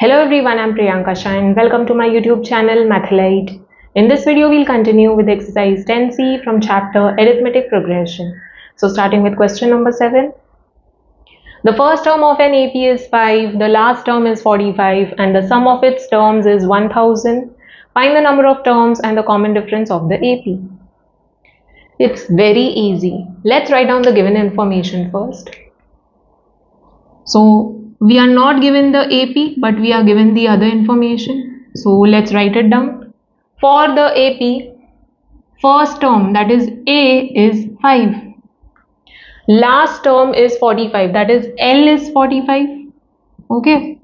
Hello everyone, I'm Priyanka Shah and welcome to my YouTube channel Mathlete. In this video, we'll continue with exercise 10C from chapter Arithmetic Progression. So starting with question number 7. The first term of an AP is 5, the last term is 45 and the sum of its terms is 1000. Find the number of terms and the common difference of the AP. It's very easy. Let's write down the given information first. So we are not given the AP, but we are given the other information. So let's write it down. For the AP, first term, that is A, is 5. Last term is 45, that is L is 45. Okay.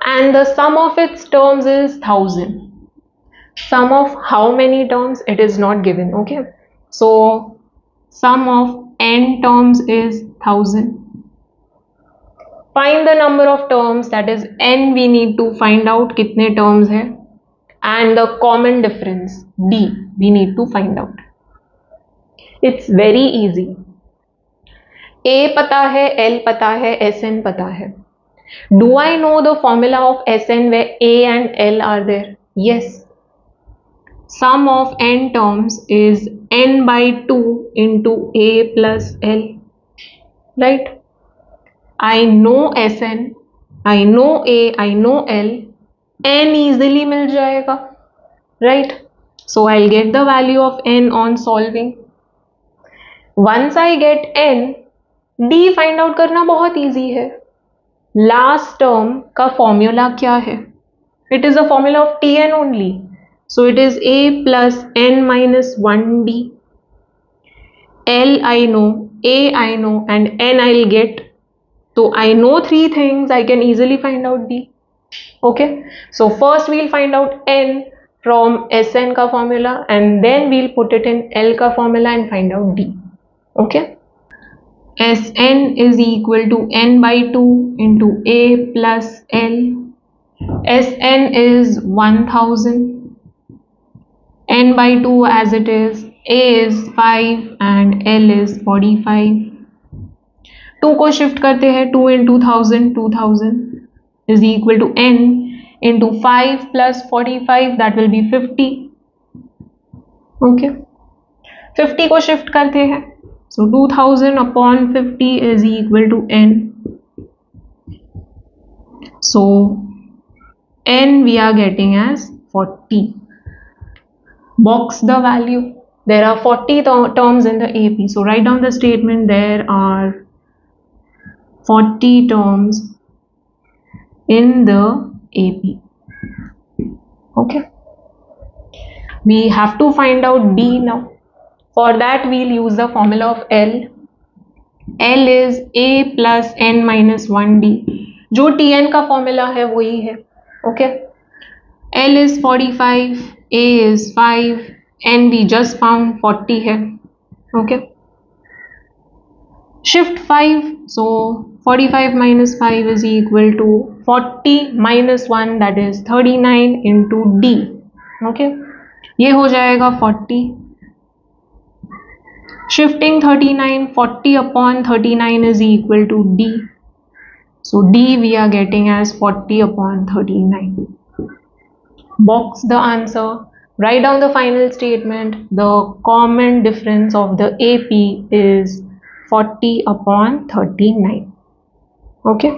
And the sum of its terms is 1000. Sum of how many terms? It is not given. Okay. So sum of n terms is 1000. Find the number of terms, that is n we need to find out कितने terms है, and the common difference d we need to find out. It's very easy. A पता है, L पता है, Sn पता है. Do I know the formula of Sn where A and L are there? Yes. Sum of n terms is n by 2 into A plus L. Right? I know Sn, I know A, I know L, n easily मिल जाएगा, right? So I'll get the value of n on solving. Once I get n, d find out करना बहुत easy है. Last term का formula क्या है? It is a formula of Tn only. So it is A plus n minus 1d. L I know, A I know, and n I'll get. So I know three things, I can easily find out d. Okay, so first we'll find out n from Sn ka formula and then we'll put it in L ka formula and find out d. Okay, Sn is equal to n by 2 into A plus L. Sn is 1000. N by 2 as it is, A is 5 and L is 45. 2 को shift करते हैं, 2 into 1000, 2000 is equal to n into 5 plus 45, that will be 50. Okay, 50 को shift करते हैं, so 2000 upon 50 is equal to n. So n we are getting as 40. Box the value. There are 40 terms in the AP, so write down the statement. There are 40 terms in the AP. Okay, we have to find out d now. For that we'll use the formula of L. L is A plus n minus 1d. जो Tn का formula है वही है. Okay, L is 45, A is 5, n we just found 40 है. Okay, shift 5, so 45 minus 5 is equal to 40 minus 1, that is 39 into d. Okay, ये हो जाएगा 40. Shifting 39, 40 upon 39 is equal to d. So d we are getting as 40 upon 39. Box the answer. Write down the final statement. The common difference of the AP is 40 upon 39. Okay,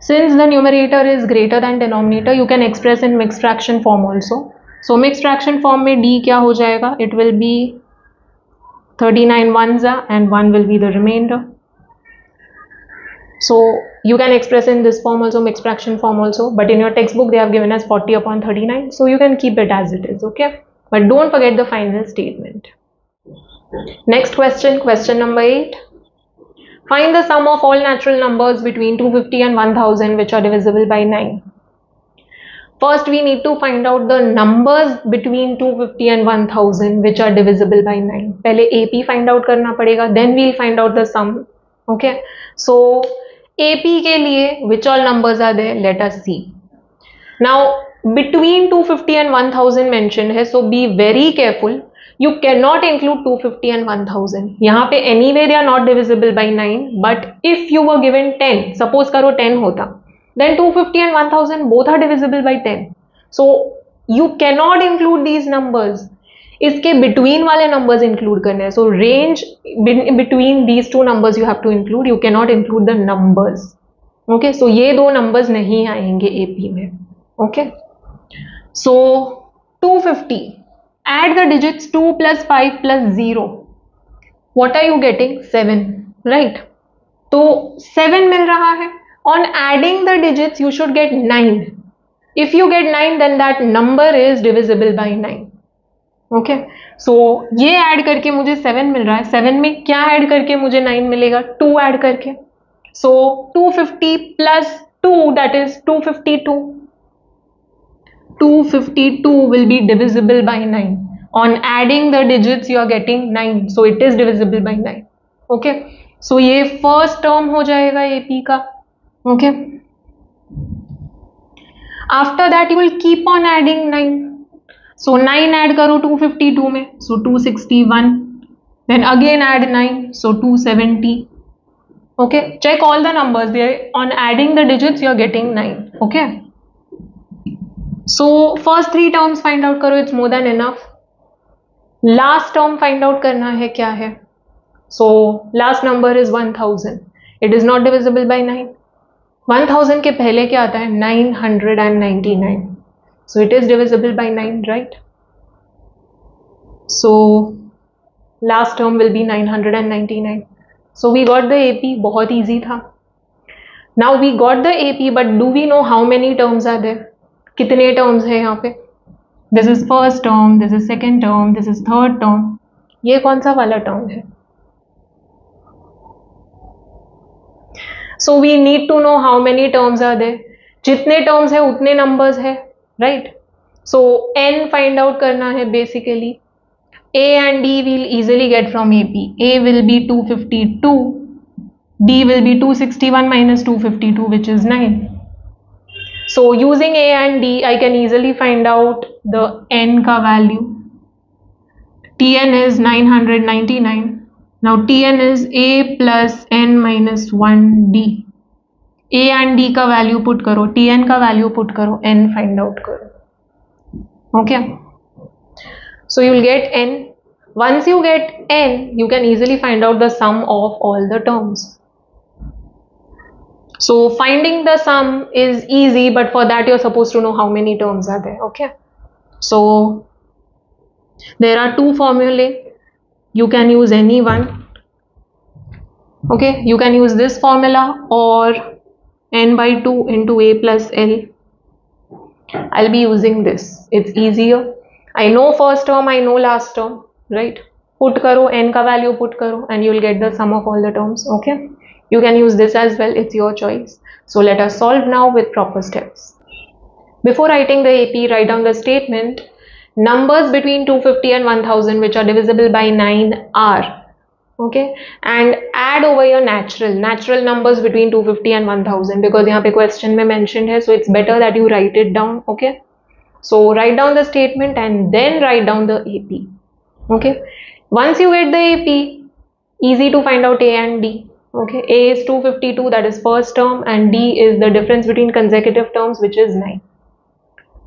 since the numerator is greater than denominator, you can express in mixed fraction form also. So mixed fraction form में d क्या हो जाएगा? It will be 39 ones and 1 will be the remainder. So you can express in this form also, mixed fraction form also, but in your textbook they have given us 40 upon 39, so you can keep it as it is. Okay, but don't forget the final statement. Next question, question number 8. Find the sum of all natural numbers between 250 and 1000 which are divisible by 9. First we need to find out the numbers between 250 and 1000 which are divisible by 9. पहले AP find out करना पड़ेगा, then we'll find out the sum. Okay, so AP के लिए which all numbers are there? Let us see. Now between 250 and 1000 mentioned है, so be very careful. You cannot include 250 and 1000. यहाँ पे anyway they are not divisible by 9. But if you were given 10, suppose करो 10 होता, then 250 and 1000 both are divisible by 10. So you cannot include these numbers. इसके between वाले numbers include करने हैं. So range between these two numbers you have to include. You cannot include the numbers. Okay, so ये दो numbers नहीं आएंगे AP में. Okay, so 250. Add the digits 2 plus 5 plus 0. What are you getting? 7, right? तो 7 मिल रहा है. On adding the digits you should get 9. If you get 9 then that number is divisible by 9. Okay, so ये add करके मुझे 7 मिल रहा है. 7 में क्या ऐड करके मुझे 9 मिलेगा? 2 ऐड करके. So 250 plus 2, that is 252. 252 will be divisible by 9. On adding the digits you are getting 9, so it is divisible by 9. Okay, so ये first term हो जाएगा AP का. Okay, after that you will keep on adding 9. So 9 add करो 252 में, so 261. Then again add 9, so 270. Okay, check all the numbers there. On adding the digits you are getting 9. Okay, so first 3 terms find out करो, it's more than enough. Last term find out करना है, क्या है? So last number is 1000. It is not divisible by 9. 1000 के पहले क्या आता है? 999. So it is divisible by 9, right? So last term will be 999. So we got the AP. बहुत easy था. Now we got the AP, but do we know how many terms are there? कितने terms है यहाँ पे? This is first term, this is second term, this is third term. ये कौन सा वाला term है? So we need to know how many terms are there. जितने terms है उतने numbers है, right? So n find out करना है basically. A and D we'll easily get from AP. A will be 252. D will be 261 minus 252, which is 9. So using A and D, I can easily find out the n ka value. Tn is 999. Now Tn is A plus n minus 1D. A and D का value put करो, Tn का value put करो, n find out करो. Okay, so you will get n. Once you get n, you can easily find out the sum of all the terms. So finding the sum is easy, but for that you're supposed to know how many terms are there. Okay, so there are 2 formulae. You can use any one. Okay, you can use this formula or n by 2 into a plus l. I'll be using this. It's easier. I know first term, I know last term, right? Put karo, n ka value put karo, and you will get the sum of all the terms. Okay, you can use this as well. It's your choice. So let us solve now with proper steps. Before writing the AP, write down the statement. Numbers between 250 and 1000 which are divisible by 9 are. Okay, and add over your natural numbers between 250 and 1000, because यहाँ पे question में mentioned है, so it's better that you write it down. Okay, so write down the statement and then write down the AP. Okay, once you get the AP, easy to find out A and D. Okay, A is 252, that is first term, and D is the difference between consecutive terms, which is 9.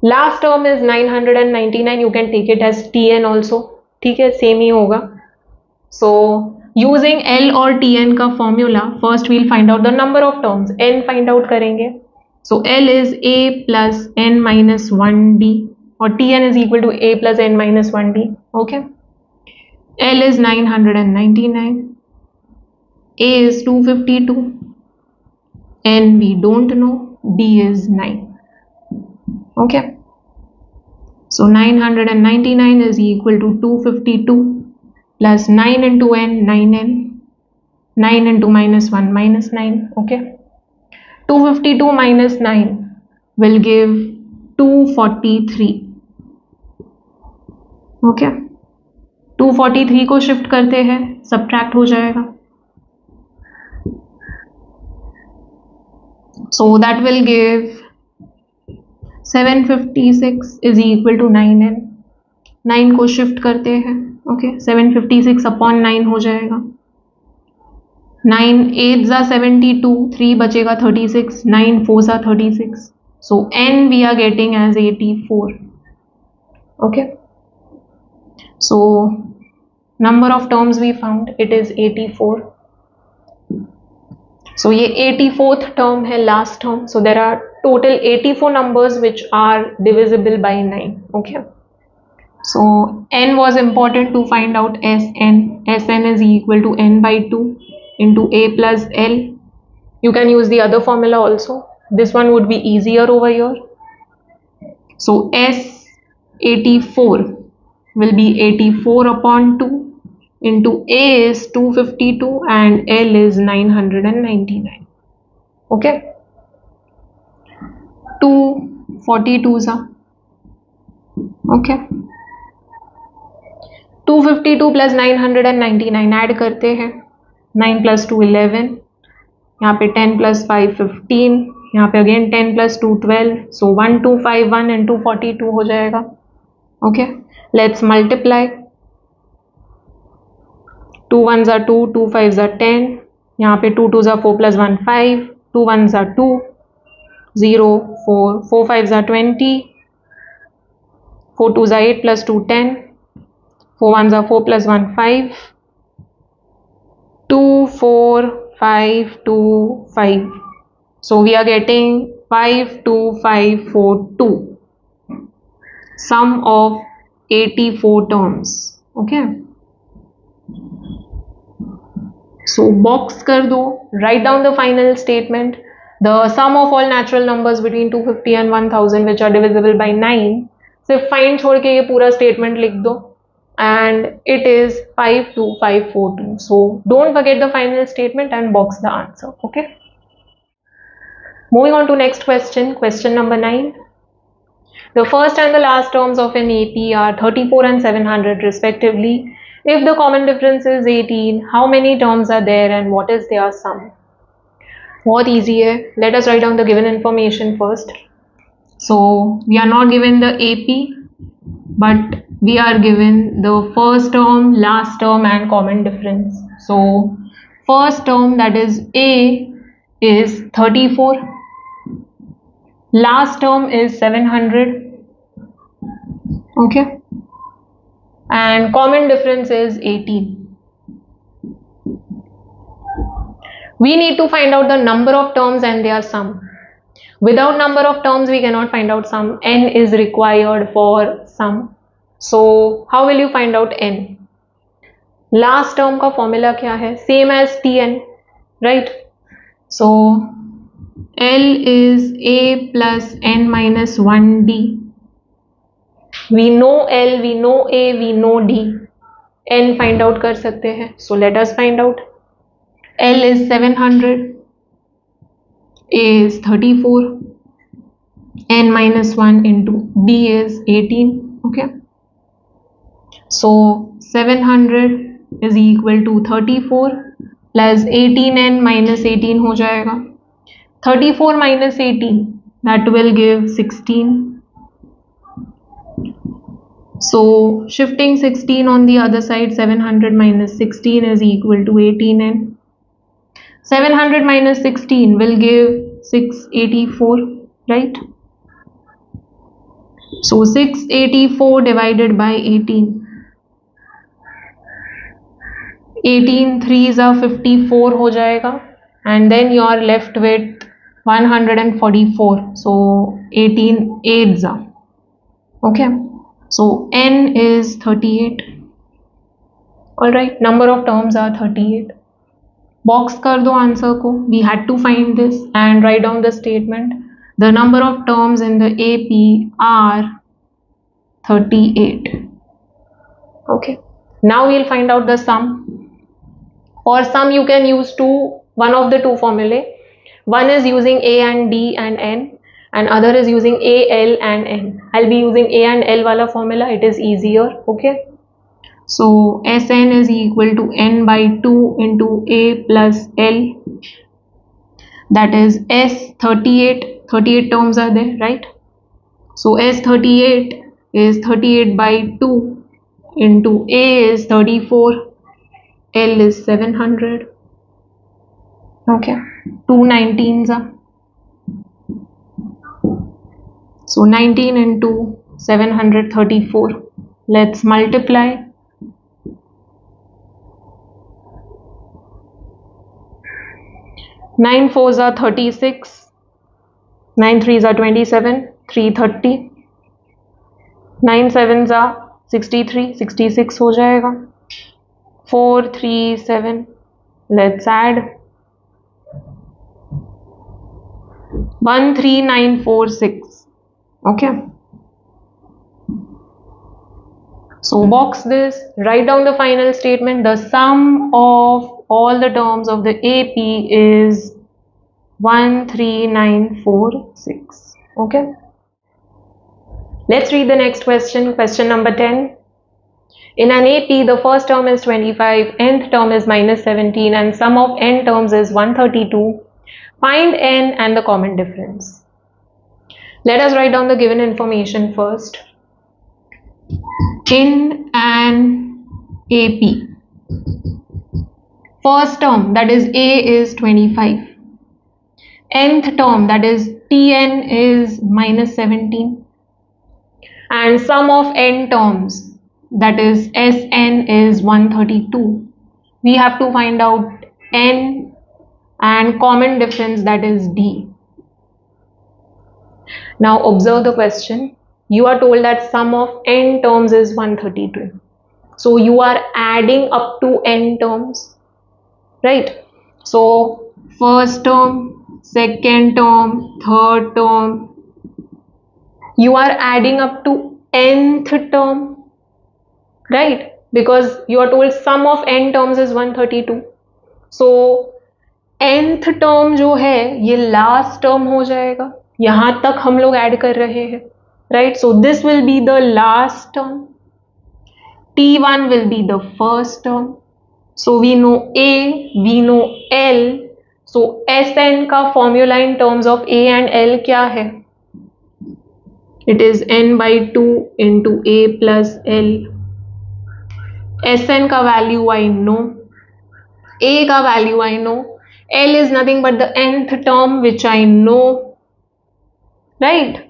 Last term is 999. You can take it as Tn also. ठीक है, same ही होगा. So using L और Tn का formula, first we'll find out the number of terms. N find out करेंगे. So L is A plus N minus 1D, और Tn is equal to A plus N minus 1D. Okay, L is 999, A is 252, N we don't know, D is 9. Okay, so 999 is equal to 252 plus 9 into n, 9n, 9 into minus 1, minus 9. Okay, 252 minus 9 will give 243. Okay, 243 को shift करते हैं, subtract हो जाएगा. So that will give 756 is equal to 9n. 9 को shift करते हैं. Okay, 756 upon 9 हो जाएगा. 9 8s are 72, 3 बचेगा 36, 9 4s are 36. So n we are getting as 84. Okay. So number of terms we found, it is 84. So ये 84th term है, last term. So there are total 84 numbers which are divisible by 9. Okay. So n was important to find out Sn. Sn is equal to n by 2 into a plus l. You can use the other formula also. This one would be easier over here. So S84 will be 84 upon 2 into a is 252 and l is 999. Okay. 242s are. Okay. 252 plus 999 add करते हैं. 9 plus 2 11. यहाँ पे 10 plus 5 15. यहाँ पे again 10 plus 2 12. So 1251 and 242 हो जाएगा. Okay. Let's multiply. 2 1s are 2, 2 5s are 10. यहाँ पे 2 2s are 4 plus 1 5. 2 1s are 2. 0 4 4 5s are 20. 4 2s are 8 plus 2 10. 4 1s are 4 plus 1 5. 2 4 5 2 5. So we are getting 5 2 5 4 2. Sum of 84 terms. Okay. So box कर दो. Write down the final statement. The sum of all natural numbers between 250 and 1000 which are divisible by 9. सिर्फ find छोड़ के ये पूरा statement लिख दो. And it is 52542. So don't forget the final statement and box the answer. Okay. Moving on to next question. Question number 9. The first and the last terms of an AP are 34 and 700 respectively. If the common difference is 18, how many terms are there and what is their sum? बहुत easy है. Let us write down the given information first. So we are not given the AP, but we are given the first term, last term and common difference. So first term, that is A, is 34. Last term is 700. Okay. And common difference is 18. We need to find out the number of terms and their sum. Without number of terms we cannot find out sum. N is required for sum. So how will you find out n? Last term का formula क्या है? Same as Tn, right? So L is A plus n minus 1d. We know L, we know A, we know D. N find out कर सकते हैं. So let us find out. L is 700. A is 34. N minus 1 into D is 18. Okay. So 700 is equal to 34 plus 18n minus 18 हो जाएगा. 34 minus 18, that will give 16. So shifting 16 on the other side, 700 minus 16 is equal to 18n. 700 minus 16 will give 684, right? So 684 divided by 18. 18 3s are 54 हो जाएगा. And then you are left with 144. So 18 8s are. Okay. So n is 38. Alright, number of terms are 38. Box कर दो answer को. We had to find this and write down the statement. The number of terms in the AP are 38. Okay. Now we'll find out the sum. For sum you can use one of the two formulae. One is using A and D and N, and other is using A, L and N. I'll be using A and L wala formula. It is easier. Okay. So Sn is equal to n by 2 into A plus L. That is S38. 38 terms are there, right? So S38 is 38 by 2 into A is 34. L is 700. Okay, 2 19s are. So 19 into 734. Let's multiply. 9 4s are 36. 9 3s are 27. 330. 9 7s are 63. 66 हो जाएगा. 4 3 7. Let's add 13946. Okay. So box this, write down the final statement. The sum of all the terms of the AP is 13946. Okay. Let's read the next question. Question number 10. In an AP, the first term is 25, nth term is minus 17, and sum of n terms is 132. Find n and the common difference. Let us write down the given information first. In an AP, first term, that is A, is 25. Nth term, that is Tn, is minus 17. And sum of n terms, that is Sn, is 132. We have to find out n and common difference, that is D. Now observe the question. You are told that sum of n terms is 132. So you are adding up to n terms, right? So first term, second term, third term, you are adding up to nth term, right? Because you are told sum of n terms is 132. So nth term जो है ये last term हो जाएगा. यहाँ तक हम लोग add कर रहे हैं, right? So this will be the last term. T1 will be the first term. So we know A, we know L. So Sn का formula in terms of A and L क्या है? It is n by 2 into A plus L. Sn का value I know. A का value I know. L is nothing but the nth term which I know. Right?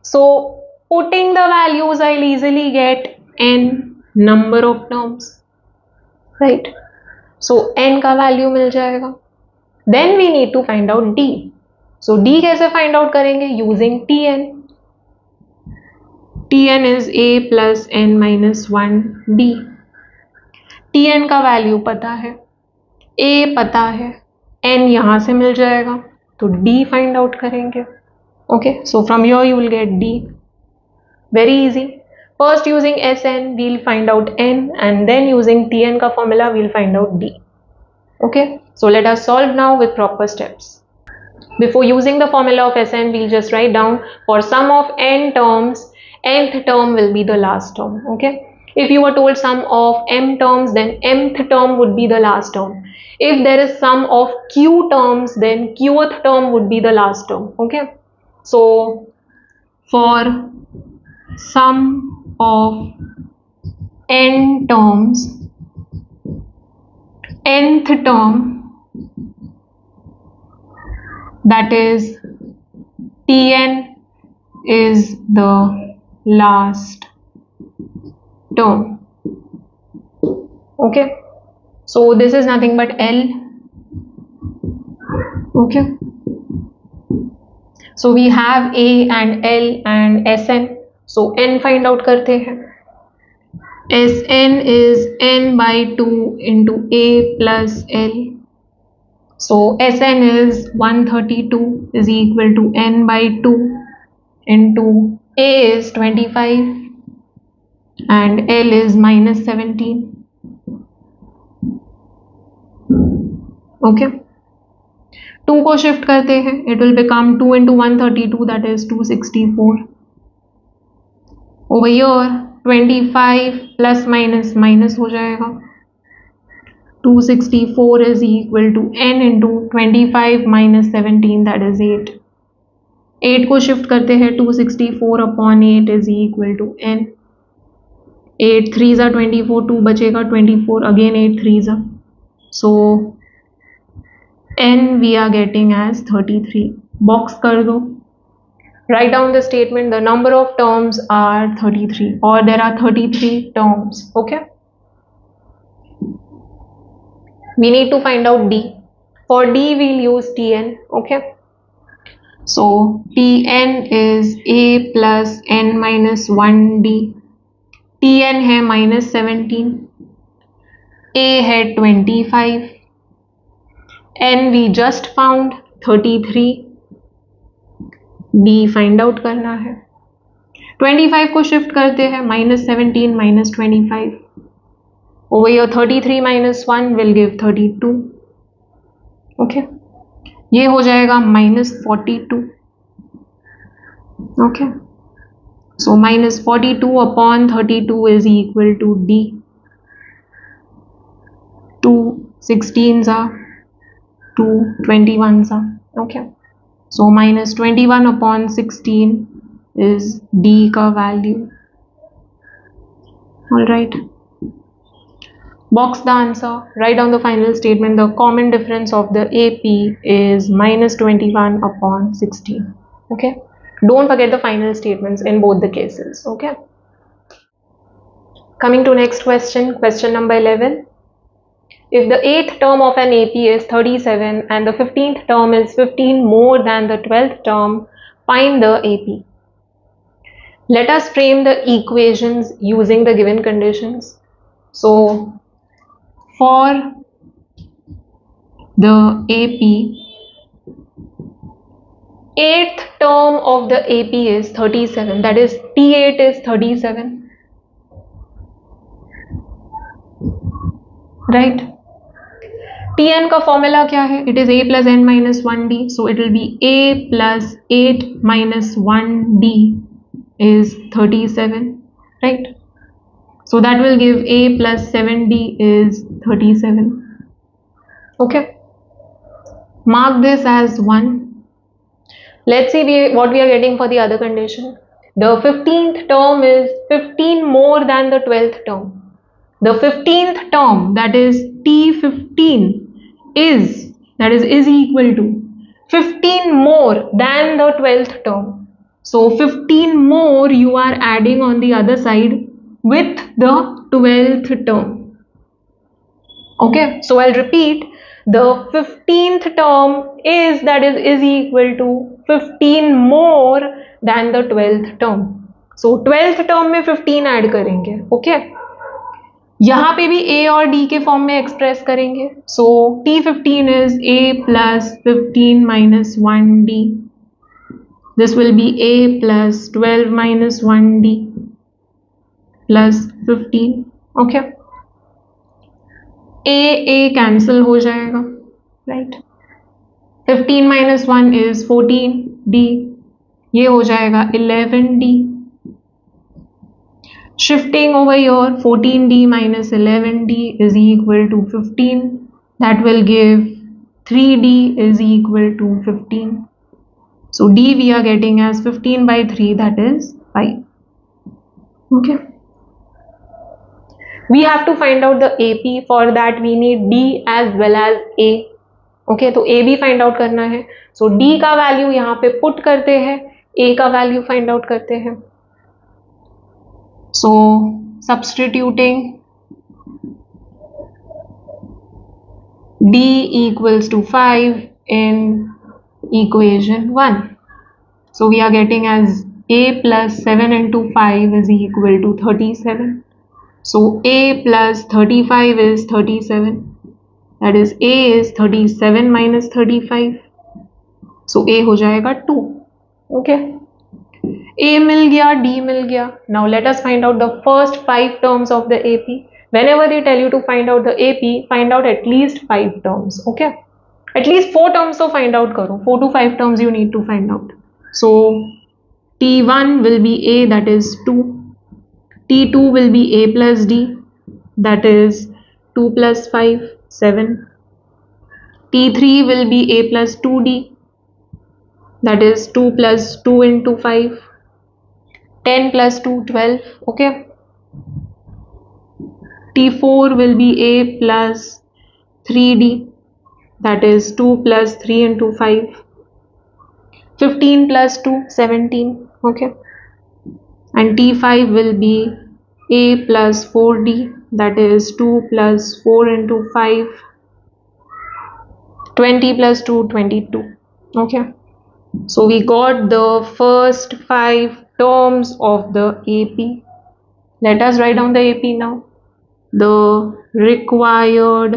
So putting the values, I'll easily get n number of terms. Right? So n का value मिल जाएगा. Then we need to find out D. So D कैसे find out करेंगे? Using Tn. Tn is A plus n minus 1 D. Tn का value पता है, A पता है, n यहाँ से मिल जाएगा, तो D find out करेंगे. Okay, so from here you will get D. Very easy. First using Sn we'll find out n, and then using Tn का formula we'll find out D. Okay, so let us solve now with proper steps. Before using the formula of Sn, we'll just write down for sum of n terms, nth term will be the last term. Okay, if you were told sum of m terms, then mth term would be the last term. If there is sum of q terms, then qth term would be the last term. Okay, so for sum of n terms, nth term, that is Tn, is the last term. Okay, so this is nothing but L. Okay, so we have A and L and Sn. So n find out करते हैं. Sn is n by 2 into A plus L. So Sn is 132 is equal to n by 2 into A is 25 and L is minus 17. Okay, 2 को shift करते हैं, it will become 2 into 132, that is 264. Over here 25 plus minus minus हो जाएगा. 264 is equal to n into 25 minus 17, that is 8. 8 को shift करते हैं, 264 upon 8 is equal to n. 8 3s are 24, 2 बचेगा 24, again 8 3s are. So n we are getting as 33. Box कर दो. Write down the statement. The number of terms are 33, or there are 33 terms. Okay. We need to find out d. For d we'll use Tn. Okay. So Tn is a plus n minus 1d. Tn है minus 17. A है 25. N we just found 33. D find out करना है. 25 को shift करते हैं. minus 17 minus 25. Over here 33 minus 1 will give 32. Okay. ये हो जाएगा minus 42. Okay. So minus 42 upon 32 is equal to D. 2 16s are 2 21s are. Okay. So minus 21 upon 16 is D का value. Alright. Box the answer. Write down the final statement. The common difference of the AP is minus 21 upon 16. Okay. Don't forget the final statements in both the cases. Okay. Coming to next question. Question number 11. If the 8th term of an AP is 37 and the 15th term is 15 more than the 12th term, find the AP. Let us frame the equations using the given conditions. So, for the AP, 8th term of the AP is 37, that is T8 is 37, right? Tn का formula क्या है? It is a plus n minus 1d. So it will be a plus 8 minus 1d is 37, right? So that will give a plus 7d is 37. Okay. Mark this as 1. Let's see what we are getting for the other condition. The 15th term is 15 more than the 12th term. The 15th term, that is T15, is equal to 15 more than the 12th term. So 15 more you are adding on the other side with the 12th term. Okay, so I'll repeat. The 15th term is equal to 15 more than the 12th term. So 12th term में 15 add करेंगे. Okay. यहाँ पे भी a और d के form में express करेंगे. सो T15 is a plus 15 minus 1d. This will be a plus 12 minus 1d plus 15. Okay. a cancel हो जाएगा, राइट? 15 minus 1 is 14d. ये हो जाएगा 11d. Shifting over here, 14d minus 11d is equal to 15. That will give 3d is equal to 15. So d we are getting as 15 by 3, that is 5. Okay. We have to find out the AP. For that we need d as well as a. Okay, तो a भी find out करना है. So d का value यहाँ पे put करते हैं, a का value find out करते हैं. So substituting d equals to 5 in equation 1. So we are getting as a plus 7 into 5 is equal to 37. So a plus 35 is 37. That is a is 37 minus 35. So a हो जाएगा 2. Okay. A मिल गया, D मिल गया. Now let us find out the first 5 terms of the AP. Whenever they tell you to find out the AP, find out at least 5 terms. Okay? At least 4 terms तो find out करो. 4 to 5 terms you need to find out. So T1 will be A, that is 2. T2 will be A plus D, that is 2 plus 5, 7. T3 will be A plus 2D, that is 2 plus 2 into 5. 10 plus 2, 12. Okay. T4 will be a plus 3d, that is 2 plus 3 into 5, 15 plus 2, 17, okay, and T5 will be A plus 4D, that is 2 plus 4 into 5, 20 plus 2, 22, okay. So we got the first 5 terms of the AP. Let us write down the AP now. The required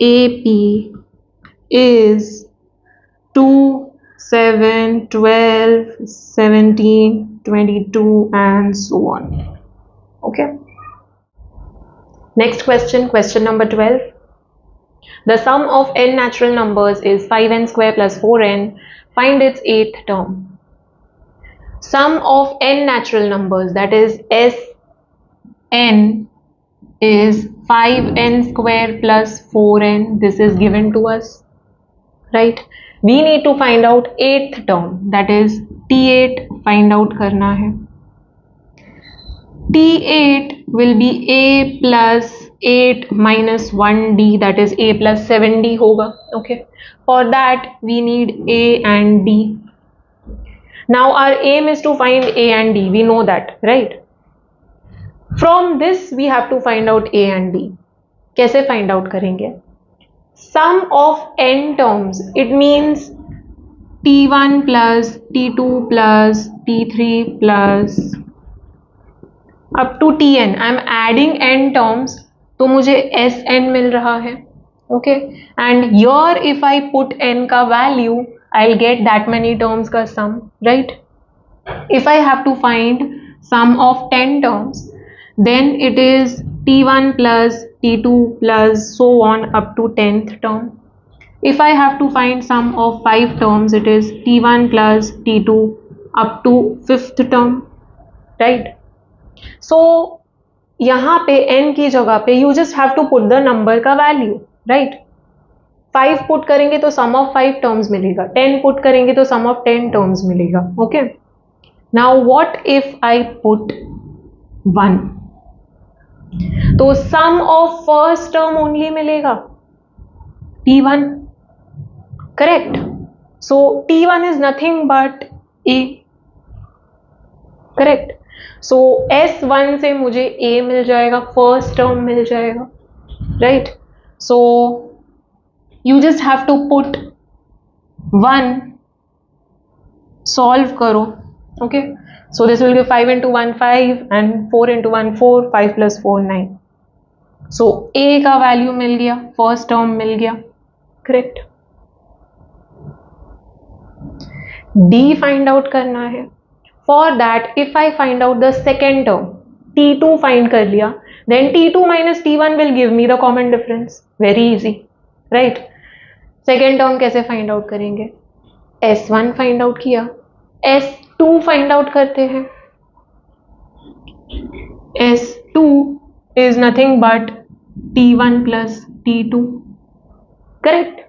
AP is 2, 7, 12, 17, 22 and so on. Okay. Next question, question number 12. The sum of n natural numbers is 5n square plus 4n. Find its 8th term. Sum of n natural numbers, that is Sn, is 5n square plus 4n. This is given to us, right? We need to find out 8th term, that is T8 find out करना है. T8 will be A plus 8 minus 1D, that is A plus 7D होगा, okay. For that we need A and D. Now our aim is to find A and D, we know that, right? From this we have to find out A and D. कैसे find out करेंगे? Sum of n terms, it means T1 plus T2 plus T3 plus up to Tn. I am adding n terms, तो मुझे Sn मिल रहा है, okay. And here if I put n का value, I'll get that many terms का sum, right? If I have to find sum of 10 terms, then it is T1 plus T2 plus so on up to 10th term. If I have to find sum of 5 terms, it is T1 plus T2 up to 5th term, right? So यहाँ पे n की जगह पे you just have to put the number का value, right? 5 put करेंगे तो sum of 5 terms मिलेगा, 10 put करेंगे तो sum of 10 terms मिलेगा, okay? Now what if I put 1? तो sum of first term only मिलेगा, T1, correct? So T1 is nothing but A, correct? So S1 से मुझे A मिल जाएगा, first term मिल जाएगा, right? So you just have to put 1, solve करो, okay. So this will give 5 into 1 5 and 4 into 1 4, 5 plus 4 9. So A का value मिल गया, first term मिल गया, correct. D find out करना है. For that, if I find out the second term, T2 find कर लिया, then T2 minus T1 will give me the common difference. Very easy, right? Second term कैसे find out करेंगे? S1 find out किया, S2 find out करते हैं. S2 is nothing but T1 plus T2, correct?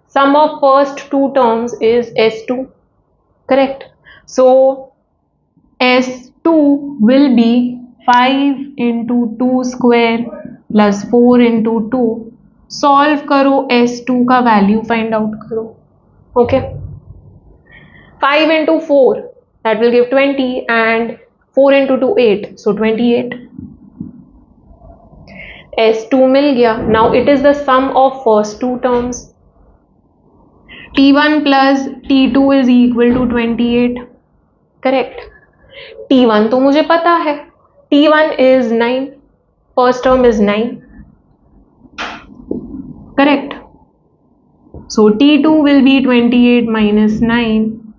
Sum of first 2 terms is S2, correct? So S2 will be 5 into 2 square plus 4 into 2. Solve करो, S2 का value find out करो, okay. 5 into 4, that will give 20 and 4 into 2 8, so 28. S2 मिल गया. Now it is the sum of first 2 terms. T1 plus T2 is equal to 28, correct? T1 तो मुझे पता है, T1 is 9, first term is 9, correct? So T2 will be 28 minus 9,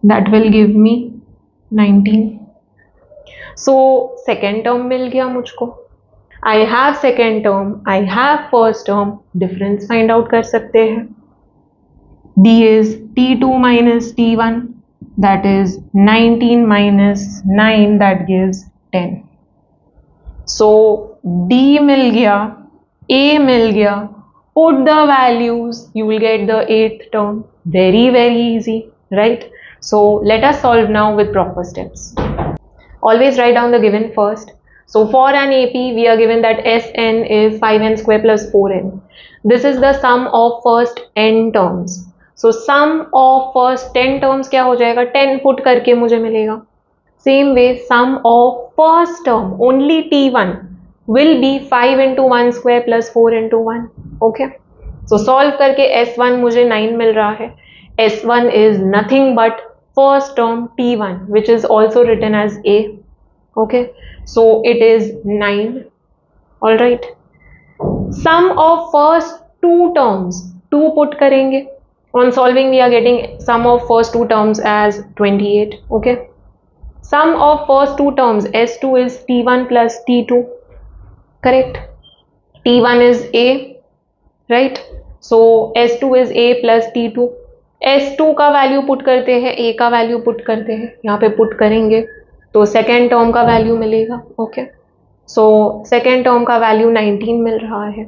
that will give me 19. So second term मिल गया मुझको. I have second term, I have first term, difference find out कर सकते हैं. D is T2 minus T1, that is 19 minus 9, that gives 10. So D मिल गया, A मिल गया, put the values, you will get the 8th term. Very easy, right? So let us solve now with proper steps. Always write down the given first. So for an AP, we are given that Sn is 5n square plus 4n. This is the sum of first n terms. So sum of first 10 terms क्या हो जाएगा, 10 put करके मुझे मिलेगा. Same way, sum of first term, only T1, will be 5 into 1 square plus 4 into 1. Okay. So solve करके S1 मुझे 9 मिल रहा है. S1 is nothing but first term T1, which is also written as A. Okay. So it is 9. All right. Sum of first two terms, 2 put करेंगे. On solving, we are getting sum of first two terms as 28. Okay. Sum of first two terms, S2 is T1 plus T2. Correct. T1 is A, right? So S2 is A plus T2. S2 का value put करते हैं, A का value put करते हैं. यहाँ पे put करेंगे तो सेकेंड टर्म का वैल्यू मिलेगा. ओके. सो सेकेंड टर्म का वैल्यू 19 मिल रहा है.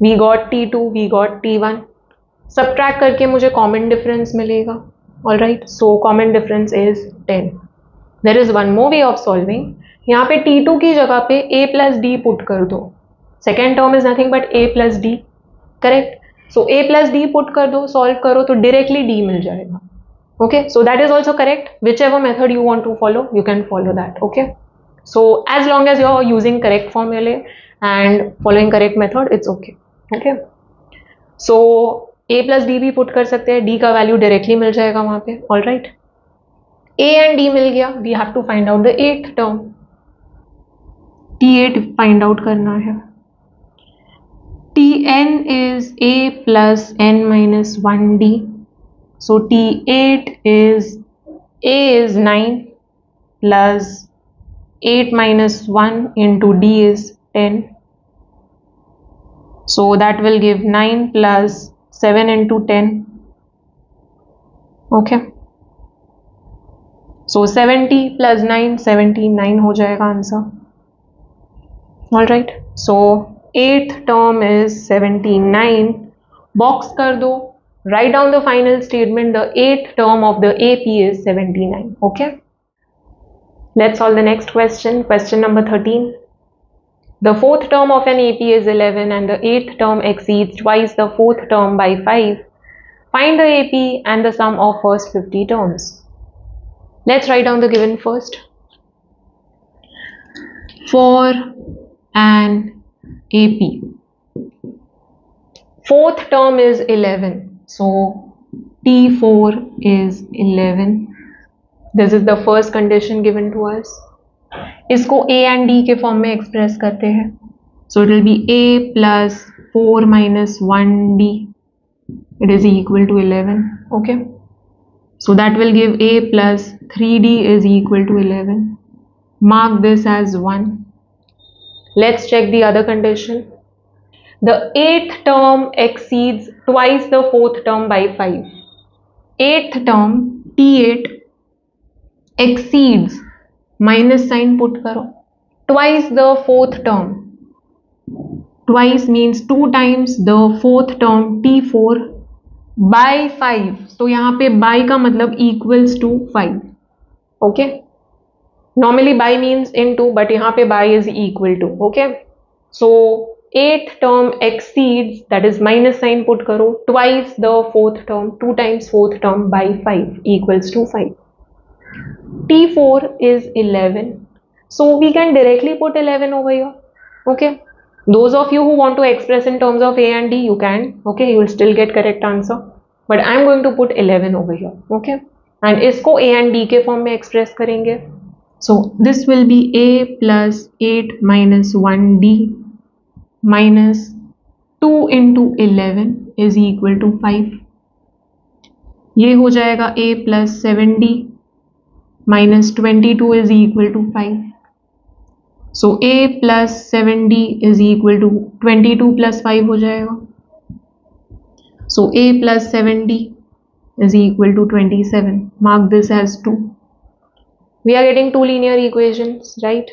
We got T2, we got T1. Subtract करके मुझे कॉमन डिफरेंस मिलेगा. All right. So common difference is 10. There is one more way of solving. यहाँ पे T2 की जगह पे A प्लस डी पुट कर दो. Second term is nothing but A plus D. Correct. So A plus D put कर दो, solve करो तो डायरेक्टली D मिल जाएगा. Okay. So that is also correct. Whichever method you want to follow, you can follow that. Okay. So as long as you are using correct फॉर्मूले and following correct method, it's okay. Okay. So A plus D भी पुट कर सकते हैं, D का value directly मिल जाएगा वहां पे. All right. A and D मिल गया. We have to find out the 8th term. T8 find out करना है. Tn is A plus n minus 1D. So T8 is A is 9 plus 8 minus 1 into D is 10. So that will give 9 plus 7 into 10. Okay. So 70 plus 9, 79 हो जाएगा answer. All right. So 8th term is 79. Box कर दो. Write down the final statement. The 8th term of the AP is 79. Okay. Let's solve the next question. Question number 13. The 4th term of an AP is 11 and the 8th term exceeds twice the 4th term by 5. Find the AP and the sum of first 50 terms. Let's write down the given first. For an AP, 4th term is 11, so T4 is 11. This is the first condition given to us. इसको A and D के form में express करते हैं. So it will be A plus 4 minus 1D. It is equal to 11. Okay. So that will give A plus 3D is equal to 11. Mark this as 1. Let's check the other condition. The 8th term exceeds twice the 4th term by 5. 8th term T8 exceeds, minus sign put करो, twice the 4th term. Twice means 2 times the 4th term T4 by 5. तो यहाँ पे by का मतलब equals to 5. Okay. Normally by means into, but यहाँ पे by is equal to. Okay. So 8th term exceeds, that is minus sign put करो, twice the 4th term, 2 times 4th term by 5 equals to 5. T4 is 11. So we can directly put 11 over here. Okay. Those of you who want to express in terms of A and D, you can. Okay. You will still get correct answer. But I am going to put 11 over here. Okay. And इसको A and D के form में express करेंगे. So this will be A plus 8 minus 1D minus 2 into 11 is equal to 5. ये हो जाएगा A plus 7D minus 22 is equal to 5. So A plus 7D is equal to 22 plus 5 हो जाएगा. So A plus 7D is equal to 27. Mark this as 2. We are getting 2 linear equations, right?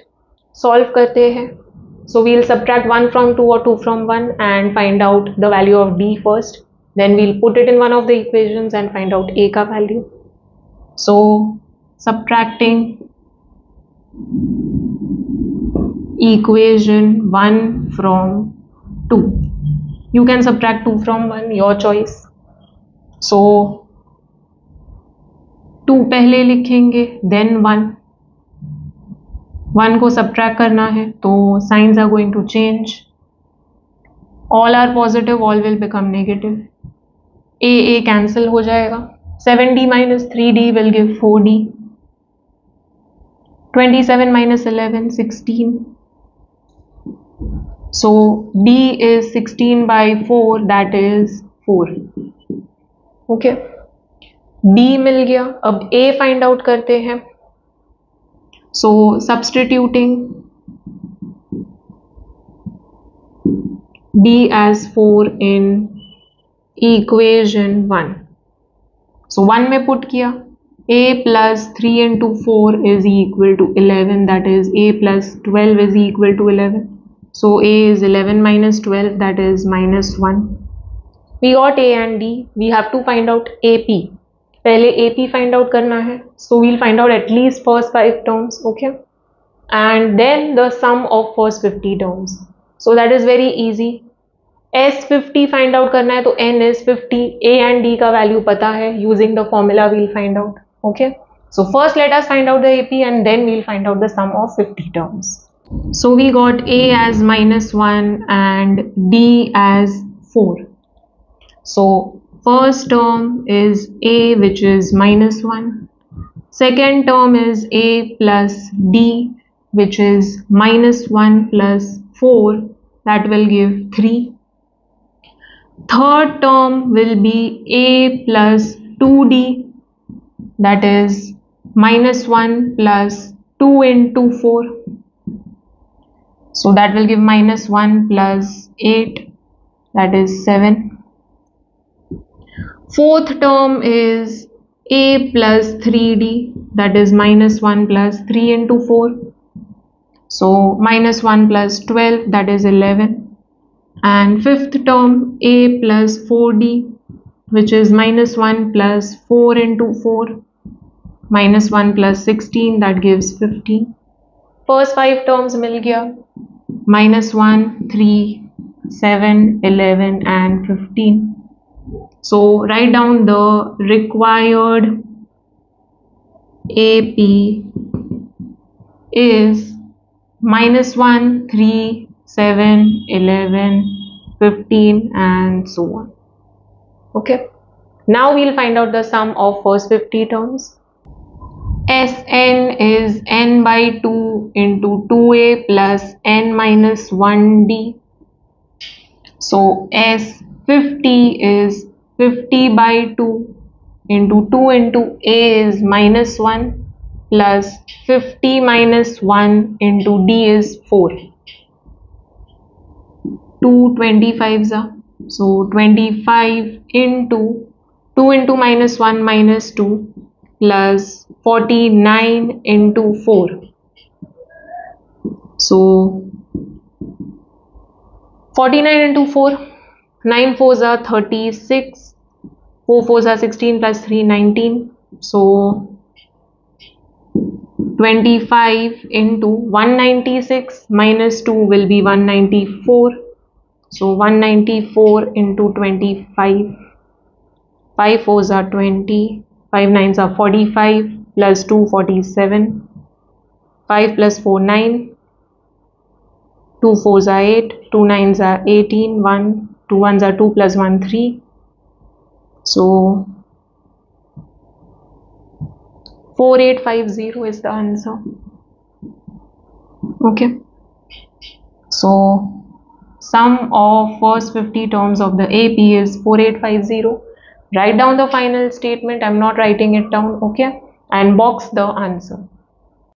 Solve करते हैं. So we'll subtract 1 from 2 or 2 from 1 and find out the value of D first. Then we'll put it in one of the equations and find out A का value. So subtracting equation 1 from 2. You can subtract 2 from 1, your choice. So 2 पहले लिखेंगे, then 1. 1 को subtract करना है, तो signs are going to change. All are positive, all will become negative. A cancel हो जाएगा. 7D minus 3D will give 4D. 27 minus 11, 16. So D is 16 by 4, that is 4. Okay. D मिल गया. अब A find out करते हैं. So substituting D as 4 in equation 1. So 1 में put किया. A plus 3 into 4 is equal to 11, that is A plus 12 is equal to 11. So A is 11 minus 12, that is minus 1. We got A and D. We have to find out AP. पहले AP find out करना है. So we'll find out at least first 5 terms, okay? And then the sum of first 50 terms. So that is very easy. S50 find out करना है, तो N is 50. A and D का value पता है. Using the formula we'll find out, okay? So first let us find out the AP and then we'll find out the sum of 50 terms. So we got A as minus 1 and D as 4. So first term is A, which is minus 1. Second term is A plus D, which is minus 1 plus 4, that will give 3. Third term will be A plus 2D, that is minus 1 plus 2 into 4. So that will give minus 1 plus 8, that is 7. Fourth term is A plus 3D, that is minus 1 plus 3 into 4. So minus 1 plus 12, that is 11. And fifth term A plus 4D, which is minus 1 plus 4 into 4. Minus 1 plus 16, that gives 15. First 5 terms मिल गया. Minus 1, 3, 7, 11 and 15. So write down the required AP is minus 1, 3, 7, 11, 15 and so on. Okay. Now we'll find out the sum of first 50 terms. Sn is n by 2 into 2a plus n minus 1d. So S50 is 50 by 2 into 2 into a is minus 1 plus 50 minus 1 into d is 4. 2 25s are. So 25 into 2 into minus 1 minus 2 plus 49 into 4. So 49 into 4, 9 4s are 36, 4 4s are 16 plus 3 19. So 25 into 196 minus 2 will be 194. So 194 into 25. 5 4s are 20. 5 9s are 45 plus 2 47. 5 plus 4 9. 2 4s are 8. 2 9s are 18. 1 2 1s are 2 plus 1 3. So 4850 is the answer. Okay. So sum of first 50 terms of the AP is 4850. Write down the final statement. I'm not writing it down, okay? And box the answer.